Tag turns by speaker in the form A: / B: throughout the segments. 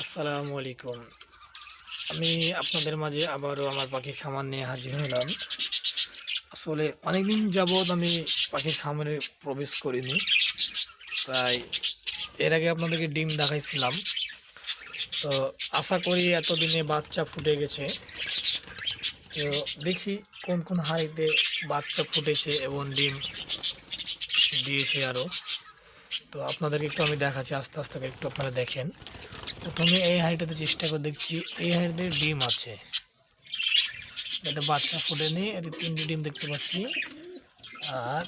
A: আসসালামু আলাইকুম। আমি আপনাদের মাঝে আবারও আমার পাখির খামার নিয়ে হাজির হলাম। আসলে অনেকদিন যাবৎ আমি পাখির খামারে প্রবেশ করিনি। প্রায় এর আগে আপনাদেরকে ডিম দেখাইছিলাম। তো আশা করি এতদিনে বাচ্চা ফুটে গেছে। তো দেখি কোন কোন হাঁড়িতে বাচ্চা ফুটেছে এবং ডিম দিয়েছে আরও। তো আপনাদেরকে একটু আমি দেখাচ্ছি, আস্তে আস্তে করে একটু আপনারা দেখেন। প্রথমে এই হাঁড়িটাতে চেষ্টা করে দেখছি, এই হাঁড়িতে ডিম আছে। এটা বাচ্চা ফুটেনি, এতে 3টি ডিম দেখতে পাচ্ছি। আর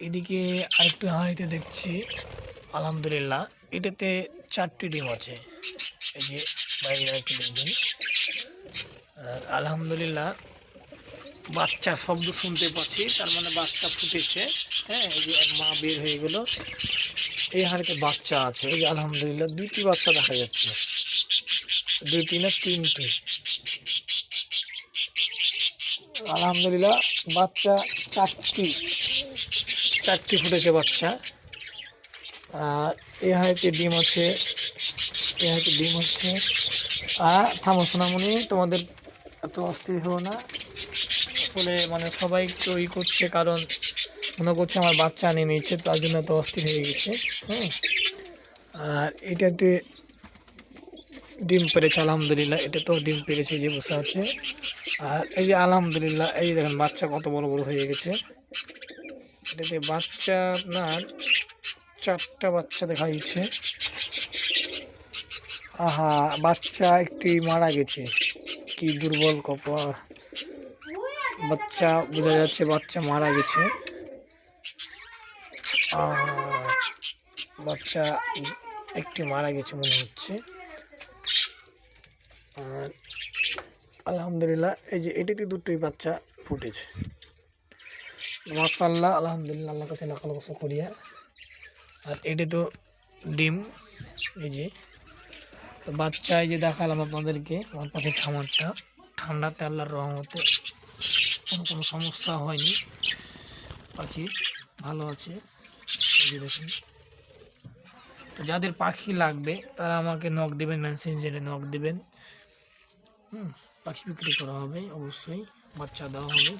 A: এদিকে আরেকটু হাঁড়িতে দেখছি, আলহামদুলিল্লাহ এটাতে 4টি ডিম আছে। এই যে বাইরে আরেকটি দেখবেন। আর আলহামদুলিল্লাহ বাচ্চার শব্দ শুনতে পাচ্ছি, তার মানে বাচ্চা ফুটেছে। হ্যাঁ, এই যে মা বের হয়ে গেল। এই হাঁড়িতে বাচ্চা আছে, এই যে আলহামদুলিল্লাহ 2টি বাচ্চা দেখা যাচ্ছে, 2টি না 3টি। আলহামদুলিল্লাহ বাচ্চা 4টি ফুটেছে বাচ্চা। আর এ হাঁড়িতে ডিম আছে, এ হাঁড়িতে ডিম হচ্ছে। আর থামো সোনামণি, তোমাদের এত অস্থির হও না। আসলে মানে সবাই একটু করছে, কারণ মনে করছে আমার বাচ্চা আনিয়ে নিচ্ছে, তার জন্য এত অস্থির হয়ে গেছে। হ্যাঁ, আর এটা একটি ডিম পেরেছে আলহামদুলিল্লাহ, এটা তো ডিম পেরেছে যে বসে আছে। আর এই যে আলহামদুলিল্লাহ, এই দেখেন বাচ্চা কত বড় বড় হয়ে গেছে। এটাতে বাচ্চা আপনার 4টা বাচ্চা দেখা যাচ্ছে। আহা, বাচ্চা একটি মারা গেছে, কি দুর্বল কপা। বাচ্চা বোঝা যাচ্ছে বাচ্চা মারা গেছে। বাচ্চা একটি মারা গেছে মনে হচ্ছে। আর আলহামদুলিল্লাহ এই যে এটিতে 2টি বাচ্চা ফুটেছে। মাশাআল্লাহ, আলহামদুলিল্লাহ, আল্লাহর কাছে লাখ লাখ শুকরিয়া। আর এটি তো ডিম, এই যে তো বাচ্চা, এই যে দেখালাম আপনাদেরকে আমার পাখির খামারটা। ঠান্ডাতে আল্লাহর রহমতে কোনো সমস্যা হয়নি, পাখি ভালো আছে। এই যে দেখুন, তো যাদের পাখি লাগবে তারা আমাকে নক দেবেন, মেসেঞ্জারে নক দেবেন। পাখি বিক্রি করা হবে, অবশ্যই বাচ্চা দেওয়া হবে।